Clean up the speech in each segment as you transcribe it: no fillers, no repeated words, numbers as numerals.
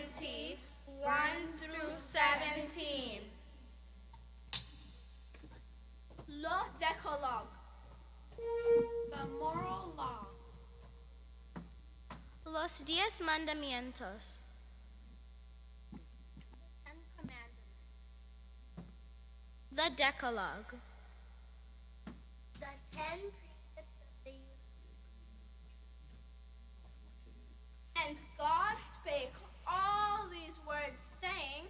20, 1 through 17. Le Decalogue. The moral law. Los 10 mandamientos. Ten commandments. The Decalogue. The 10 precepts of the universe. And God spake all these words, saying,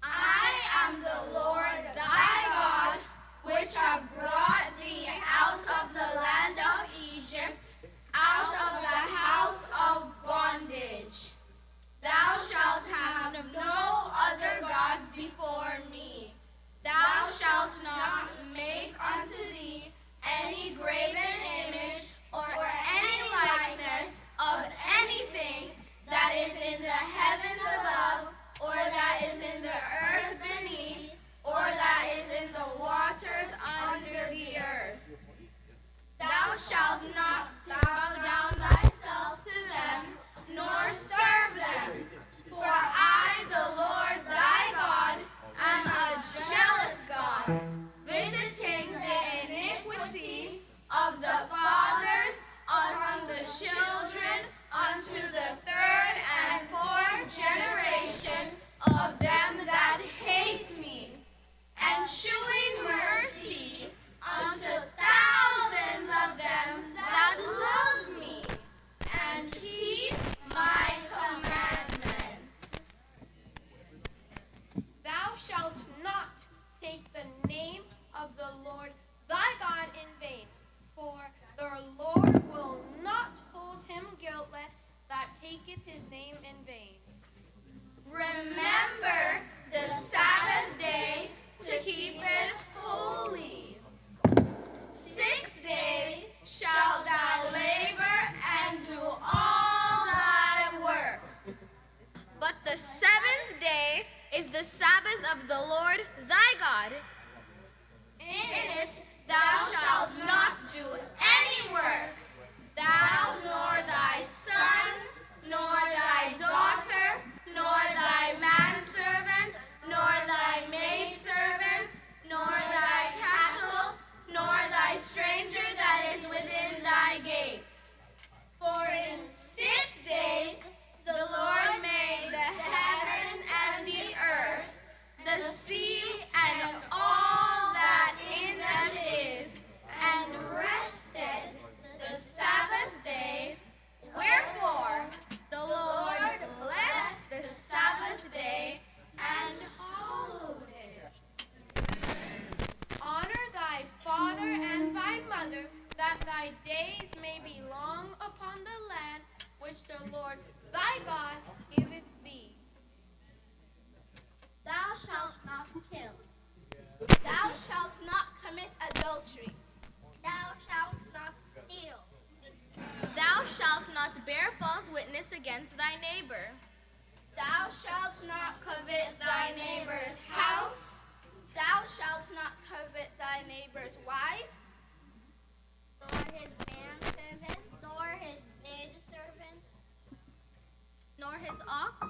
I am the Lord thy God, which have brought thee out of the land of Egypt, out of the house of bondage. Thou shalt have no other gods before me. Thou shalt not make unto thee any graven image or any likeness of anything that is in the heavens above, or that is in the earth beneath, or that is in the waters under the earth. Thou shalt not bow down thyself to them, nor serve them. For I, the Lord thy God, am a jealous God, visiting the iniquity of the fathers on the children, unto the third and fourth generation of them that hate me, and shewing mercy unto thousands of them that love me, and keep my commandments. Thou shalt not take the name of the Lord thy God in vain, for the Lord will not hold him guiltless that taketh his name in vain. Remember the Sabbath day to keep it holy. 6 days shalt thou labor and do all thy work. But the 7th day is the Sabbath of the Lord thy God. In it thou shalt not do any work, thou nor thy son, nor thy daughter, nor thy manservant, nor thy maidservant, nor thy cattle, nor thy stranger that is within thy gates. For in 6 days the Lord made the heavens and the earth, the sea and all that in them is, and rested the Sabbath day. Wherefore the Lord blessed the Sabbath day and hallowed it. Honor thy father and thy mother, that thy days may be long upon the land which the Lord thy God giveth thee. Thou shalt not kill. Thou shalt not commit adultery. Thou shalt not steal. Thou shalt not bear false witness against thy neighbor. Thou shalt not covet thy neighbor's house. Thou shalt not covet thy neighbor's wife, Nor his manservant, nor his maidservant, Nor his ox,